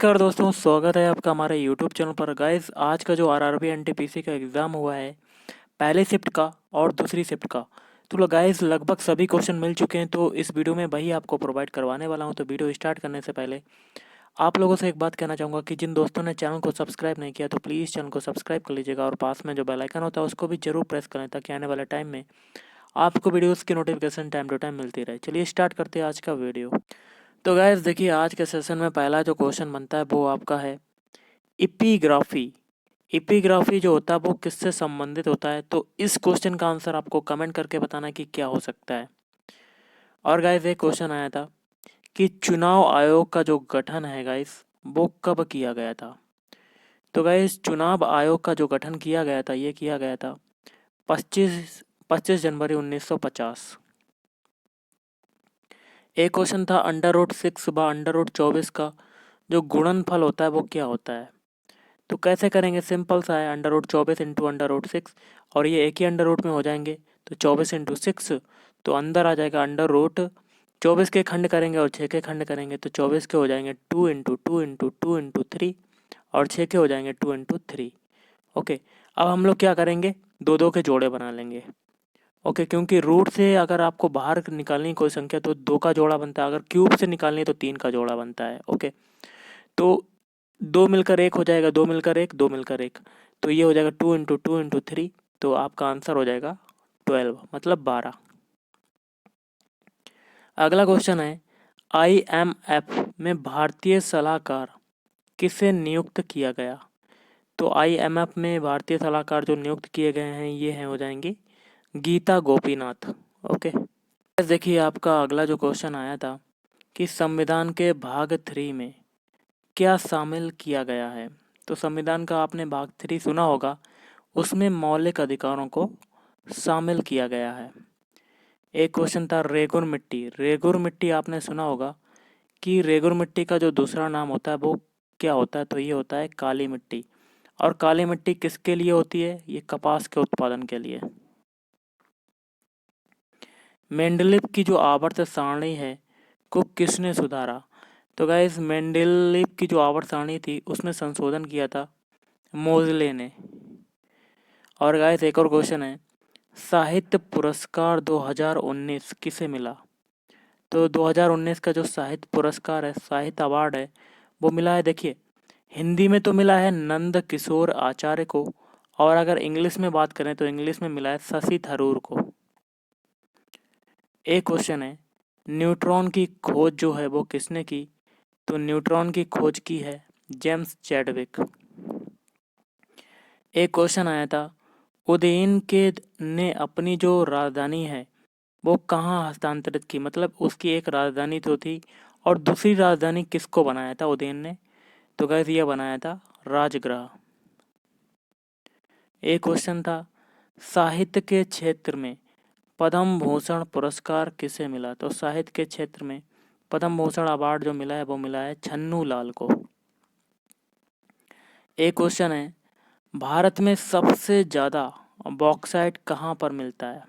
नमस्कार दोस्तों, स्वागत है आपका हमारे यूट्यूब चैनल पर। गाइस, आज का जो आरआरबी एनटीपीसी का एग्ज़ाम हुआ है, पहले शिफ्ट का और दूसरी शिफ्ट का, तो गाइस लगभग सभी क्वेश्चन मिल चुके हैं। तो इस वीडियो में वही आपको प्रोवाइड करवाने वाला हूं। तो वीडियो स्टार्ट करने से पहले आप लोगों से एक बात कहना चाहूँगा कि जिन दोस्तों ने चैनल को सब्सक्राइब नहीं किया तो प्लीज़ चैनल को सब्सक्राइब कर लीजिएगा और पास में जो बेल आइकन होता है उसको भी जरूर प्रेस करें, ताकि आने वाले टाइम में आपको वीडियोज़ की नोटिफिकेशन टाइम टू टाइम मिलती रहे। चलिए स्टार्ट करते हैं आज का वीडियो। तो गाइस देखिए, आज के सेशन में पहला जो क्वेश्चन बनता है वो आपका है इपिग्राफी। इपिग्राफी जो होता है वो किससे संबंधित होता है? तो इस क्वेश्चन का आंसर आपको कमेंट करके बताना है कि क्या हो सकता है। और गाइस एक क्वेश्चन आया था कि चुनाव आयोग का जो गठन है गाइस, वो कब किया गया था? तो गाइस चुनाव आयोग का जो गठन किया गया था, ये किया गया था 25 जनवरी 1950। एक क्वेश्चन था अंडर रूट 6 व अंडर रूट 24 का जो गुणनफल होता है वो क्या होता है? तो कैसे करेंगे? सिंपल सा है, under root 24 into under root 6, और ये एक ही अंडर रूट में हो जाएंगे। तो 24 इंटू 6, तो अंदर आ जाएगा अंडर रूट 24 के खंड करेंगे और 6 के खंड करेंगे तो 24 के हो जाएंगे 2 इंटू 2 इंटू 2 इंटू 3, और 6 के हो जाएंगे 2 इंटू 3। ओके, अब हम लोग क्या करेंगे, दो दो के जोड़े बना लेंगे। ओके, क्योंकि रूट से अगर आपको बाहर निकालनी कोई संख्या तो 2 का जोड़ा बनता है, अगर क्यूब से निकालनी है तो 3 का जोड़ा बनता है। ओके, तो 2 मिलकर 1 हो जाएगा, 2 मिलकर 1, 2 मिलकर 1, तो ये हो जाएगा 2 इंटू 2 इंटू 3, तो आपका आंसर हो जाएगा 12, मतलब 12। अगला क्वेश्चन है IMF में भारतीय सलाहकार किसे नियुक्त किया गया? तो IMF में भारतीय सलाहकार जो नियुक्त किए गए हैं ये हैं, हो जाएंगे गीता गोपीनाथ। ओके, देखिए आपका अगला जो क्वेश्चन आया था कि संविधान के भाग 3 में क्या शामिल किया गया है? तो संविधान का आपने भाग 3 सुना होगा, उसमें मौलिक अधिकारों को शामिल किया गया है। एक क्वेश्चन था रेगुर मिट्टी। रेगुर मिट्टी आपने सुना होगा कि रेगुर मिट्टी का जो दूसरा नाम होता है वो क्या होता है? तो ये होता है काली मिट्टी। और काली मिट्टी किसके लिए होती है? ये कपास के उत्पादन के लिए। मेंडलीव की जो आवर्त सारणी है को किसने सुधारा? तो गाइस मेंडलीव की जो आवर्त सारणी थी उसमें संशोधन किया था मोजले ने। और गाइस एक और क्वेश्चन है, साहित्य पुरस्कार 2019 किसे मिला? तो 2019 का जो साहित्य पुरस्कार है, साहित्य अवार्ड है, वो मिला है, देखिए हिंदी में तो मिला है नंद किशोर आचार्य को, और अगर इंग्लिश में बात करें तो इंग्लिश में मिला है शशि थरूर को। एक क्वेश्चन है, न्यूट्रॉन की खोज जो है वो किसने की? तो न्यूट्रॉन की खोज की है जेम्स चैडविक। एक क्वेश्चन आया था, उदयन के ने अपनी जो राजधानी है वो कहाँ हस्तांतरित की? मतलब उसकी एक राजधानी तो थी और दूसरी राजधानी किसको बनाया था उदयन ने? तो गाइस ये बनाया था राजगृह। एक क्वेश्चन था, साहित्य के क्षेत्र में पद्म भूषण पुरस्कार किसे मिला? तो साहित्य के क्षेत्र में पद्म भूषण अवार्ड जो मिला है वो मिला है छन्नू लाल को। एक क्वेश्चन है, भारत में सबसे ज़्यादा बॉक्साइट कहाँ पर मिलता है?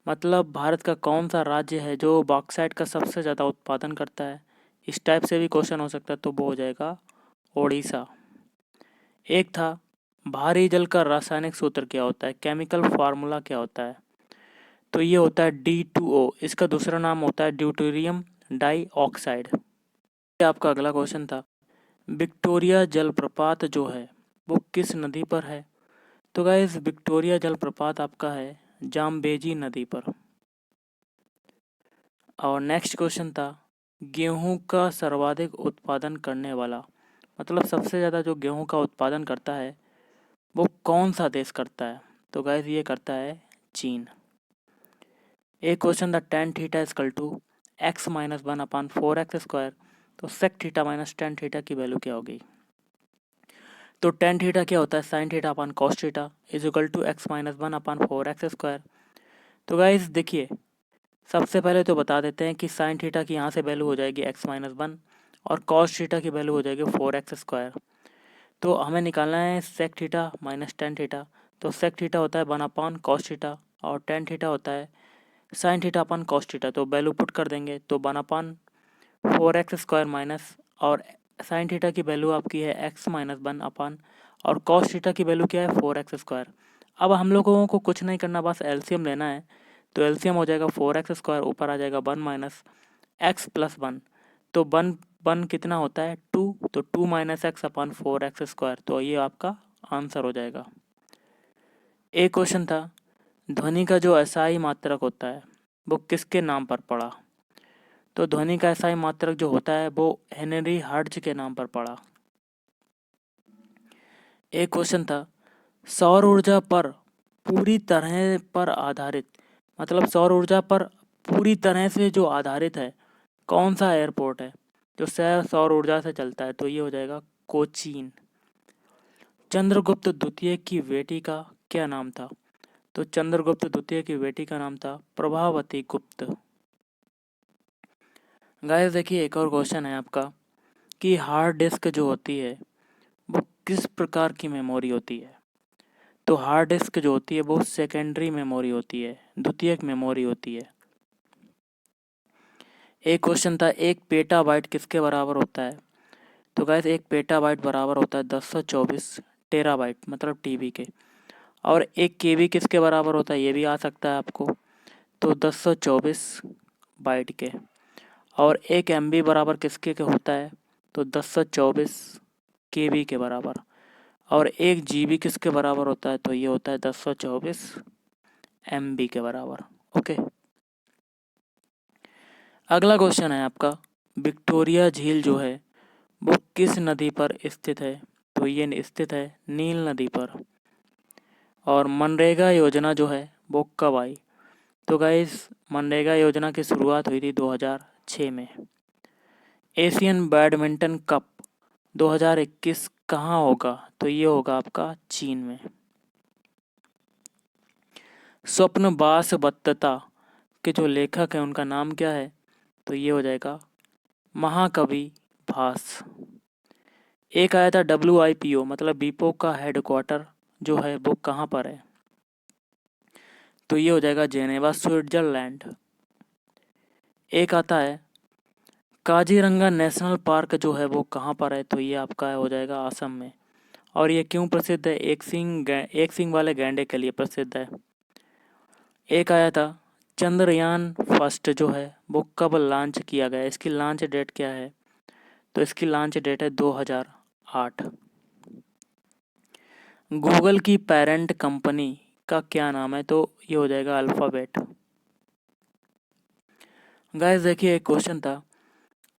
मतलब भारत का कौन सा राज्य है जो बॉक्साइट का सबसे ज़्यादा उत्पादन करता है? इस टाइप से भी क्वेश्चन हो सकता है, तो वो हो जाएगा ओडिशा। एक था, भारी जल का रासायनिक सूत्र क्या होता है? केमिकल फार्मूला क्या होता है? तो ये होता है D2O। इसका दूसरा नाम होता है ड्यूटेरियम डाई ऑक्साइड। आपका अगला क्वेश्चन था, विक्टोरिया जलप्रपात जो है वो किस नदी पर है? तो गाइस विक्टोरिया जलप्रपात आपका है जाम्बेजी नदी पर। और नेक्स्ट क्वेश्चन था, गेहूं का सर्वाधिक उत्पादन करने वाला, मतलब सबसे ज़्यादा जो गेहूं का उत्पादन करता है वो कौन सा देश करता है? तो गाइस ये करता है चीन। एक क्वेश्चन था, tan theta is equal to x-1/4x², तो sec theta minus tan theta की वैल्यू क्या होगी? तो टेन थीटा क्या होता है? Sine theta upon cos theta is equal to x-1/4x²। तो गाइस देखिए, सबसे पहले तो बता देते हैं कि साइन थीटा की यहाँ से वैल्यू हो जाएगी x-1 और कॉस थीटा की वैल्यू हो जाएगी 4x²। तो हमें निकालना है sec theta minus tan theta. तो सेक थीटा होता है 1/cos थीटा और टेन थीटा होता है sine theta upon cos theta. तो वैल्यू पुट कर देंगे तो 1/4x² माइनस और साइन थीटा की वैल्यू आपकी है x-1 अपान और कॉस थीटा की वैल्यू क्या है 4x²। अब हम लोगों को कुछ नहीं करना, बस एलसीएम लेना है। तो एलसीएम हो जाएगा 4x², ऊपर आ जाएगा 1 माइनस x प्लस 1। तो 1 कितना होता है 2, तो 2 माइनस एक्स अपान 4x²। तो ये आपका आंसर हो जाएगा। एक क्वेश्चन था, ध्वनि का जो असाई मात्रक होता है वो किसके नाम पर पड़ा? तो ध्वनि का असाई मात्रक जो होता है वो हेनरी हर्ट्ज के नाम पर पड़ा। एक क्वेश्चन था, सौर ऊर्जा पर पूरी तरह पर आधारित, मतलब सौर ऊर्जा पर पूरी तरह से जो आधारित है, कौन सा एयरपोर्ट है जो सौर ऊर्जा से चलता है? तो ये हो जाएगा कोचीन। चंद्रगुप्त द्वितीय की बेटी का क्या नाम था? तो चंद्रगुप्त द्वितीय की बेटी का नाम था प्रभावती गुप्त। गाइस देखिए, एक और क्वेश्चन है आपका कि हार्ड डिस्क जो होती है वो किस प्रकार की मेमोरी होती है? तो हार्ड डिस्क जो होती है वो सेकेंडरी मेमोरी होती है, द्वितीयक मेमोरी होती है। एक क्वेश्चन था, एक पेटाबाइट किसके बराबर होता है? तो गाइस एक पेटाबाइट बराबर होता है 1024 टेराबाइट, मतलब टीबी के। और एक केबी किसके बराबर होता है, ये भी आ सकता है आपको, तो 1024 बाइट के। और एक एमबी बराबर किसके के होता है? तो 1024 केबी के बराबर। और एक जीबी किसके बराबर होता है? तो ये होता है 1024 एमबी के बराबर। ओके, अगला क्वेश्चन है आपका, विक्टोरिया झील जो है वो किस नदी पर स्थित है? तो ये स्थित है नील नदी पर। और मनरेगा योजना जो है वो कब आई? तो गाइस मनरेगा योजना की शुरुआत हुई थी 2006 में। एशियन बैडमिंटन कप 2021 कहाँ होगा? तो ये होगा आपका चीन में। स्वप्न बासवदत्ता के जो लेखक हैं उनका नाम क्या है? तो ये हो जाएगा महाकवि भास। एक आया था WIPO, मतलब बीपो का हेडक्वार्टर जो है वो कहाँ पर है? तो ये हो जाएगा जेनेवा स्विट्जरलैंड। एक आता है काजीरंगा नेशनल पार्क जो है वो कहाँ पर है? तो ये आपका हो जाएगा असम में। और ये क्यों प्रसिद्ध है? एक सींग वाले गैंडे के लिए प्रसिद्ध है। एक आया था चंद्रयान फर्स्ट जो है वो कब लॉन्च किया गया? इसकी लॉन्च डेट क्या है? तो इसकी लॉन्च डेट है 2008। गूगल की पेरेंट कंपनी का क्या नाम है? तो ये हो जाएगा अल्फ़ाबेट। गाइस देखिए, एक क्वेश्चन था,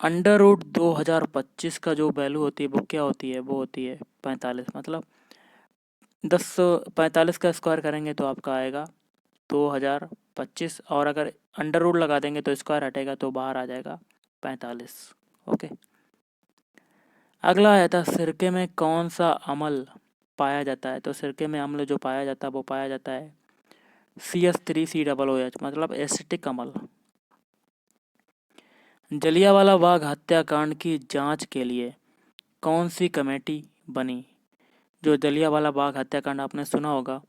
अंडर रूट 2025 का जो वैल्यू होती है वो क्या होती है? वो होती है 45, मतलब 1045 का स्क्वायर करेंगे तो आपका आएगा 2025, और अगर अंडर रूट लगा देंगे तो स्क्वायर हटेगा तो बाहर आ जाएगा 45। ओके, अगला आया था, सिरके में कौन सा अम्ल पाया जाता है? तो सिरके में अम्ल जो पाया जाता है वो पाया जाता है CS3COOH, मतलब एसिटिक अम्ल। जलियांवाला बाग हत्याकांड की जांच के लिए कौन सी कमेटी बनी? जो जलियांवाला बाग हत्याकांड आपने सुना होगा,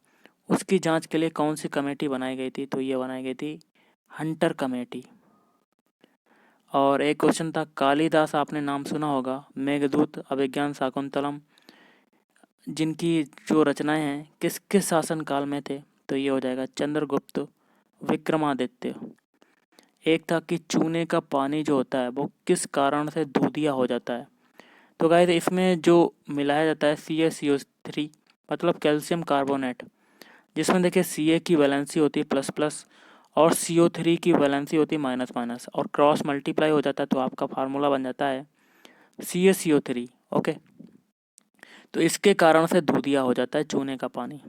उसकी जांच के लिए कौन सी कमेटी बनाई गई थी? तो ये बनाई गई थी हंटर कमेटी। और एक क्वेश्चन था, कालिदास आपने नाम सुना होगा, मेघदूत, अभिज्ञान शाकुंतलम, जिनकी जो रचनाएं हैं किस किस शासन काल में थे? तो ये हो जाएगा चंद्रगुप्त विक्रमादित्य। एक था कि चूने का पानी जो होता है वो किस कारण से दूधिया हो जाता है? तो गाइस इसमें जो मिलाया जाता है CaCO3, मतलब कैल्शियम कार्बोनेट, जिसमें देखिए Ca की वैलेंसी होती है प्लस प्लस और CO3 की वैलेंसी होती है माइनस माइनस, और क्रॉस मल्टीप्लाई हो जाता है तो आपका फार्मूला बन जाता है CaCO3। ओके, तो इसके कारण से दूधिया हो जाता है चूने का पानी।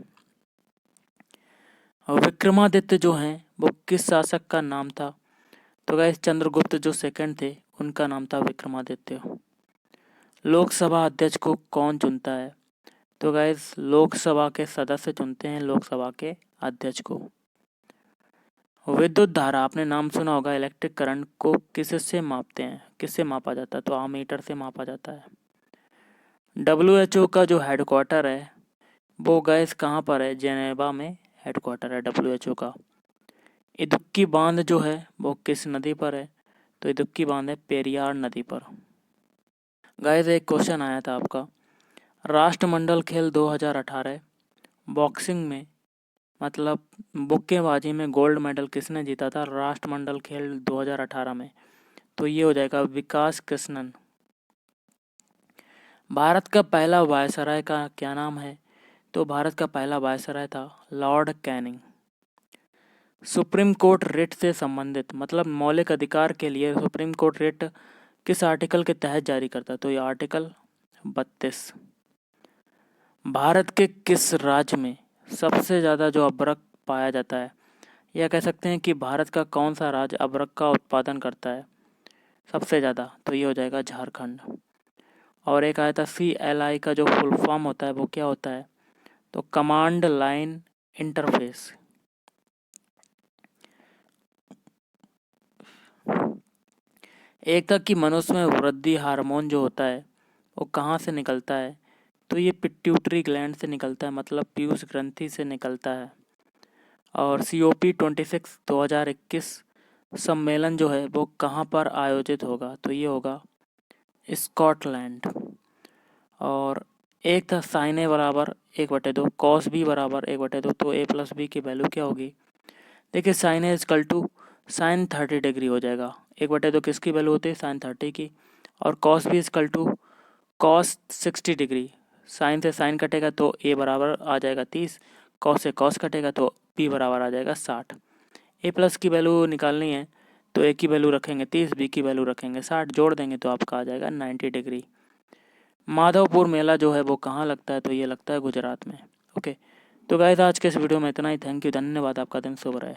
विक्रमादित्य जो हैं वो किस शासक का नाम था? तो गाइस चंद्रगुप्त जो सेकंड थे उनका नाम था विक्रमादित्य। लोकसभा अध्यक्ष को कौन चुनता है? तो गाइस लोकसभा के सदस्य चुनते हैं लोकसभा के अध्यक्ष को। विद्युत धारा आपने नाम सुना होगा, इलेक्ट्रिक करंट को किससे मापते हैं, किससे मापा जाता है? तो आमीटर से मापा जाता है। WHO का जो हेडक्वार्टर है वो गाइस कहाँ पर है? जेनेवा में हेडक्वार्टर है WHO का। इदुक्की बांध जो है वो किस नदी पर है? तो इदुक्की बांध है पेरियार नदी पर। गाइस एक क्वेश्चन आया था आपका, राष्ट्रमंडल खेल 2018 बॉक्सिंग में मतलब मुक्केबाजी में गोल्ड मेडल किसने जीता था राष्ट्रमंडल खेल 2018 में? तो ये हो जाएगा विकास कृष्णन। भारत का पहला वायसराय का क्या नाम है? तो भारत का पहला वायसराय था Lord Canning. Supreme court writ से संबंधित मतलब मौलिक अधिकार के लिए सुप्रीम कोर्ट रिट किस आर्टिकल के तहत जारी करता है? तो ये आर्टिकल 32। भारत के किस राज्य में सबसे ज़्यादा जो अभ्रक पाया जाता है, या कह सकते हैं कि भारत का कौन सा राज्य अभ्रक का उत्पादन करता है सबसे ज़्यादा? तो ये हो जाएगा झारखंड। और एक आया था CLI का जो फुल फॉर्म होता है वो क्या होता है? तो कमांड लाइन इंटरफेस। एक था कि मनुष्य में वृद्धि हार्मोन जो होता है वो कहाँ से निकलता है? तो ये पिट्यूटरी ग्लैंड से निकलता है, मतलब पीयूष ग्रंथि से निकलता है। और COP26 2021 सम्मेलन जो है वो कहाँ पर आयोजित होगा? तो ये होगा स्कॉटलैंड। और एक था साइन ए बराबर 1/2 कॉस बी बराबर 1/2, तो a प्लस बी की वैल्यू क्या होगी? देखिए sine A equal to sine 30 degree हो जाएगा। 1/2 किसकी वैल्यू होती है? साइन 30 की। और cos B equal to cos 60 degree. Sine से साइन कटेगा तो a बराबर आ जाएगा 30, कॉस से कॉस कटेगा तो b बराबर आ जाएगा 60। a प्लस की वैल्यू निकालनी है तो a की वैल्यू रखेंगे 30, b की वैल्यू रखेंगे 60, जोड़ देंगे तो आपका आ जाएगा 90 डिग्री। माधवपुर मेला जो है वो कहाँ लगता है? तो ये लगता है गुजरात में। ओके, तो गाइस आज के इस वीडियो में इतना ही। थैंक यू, धन्यवाद, आपका दिन शुभ रहे।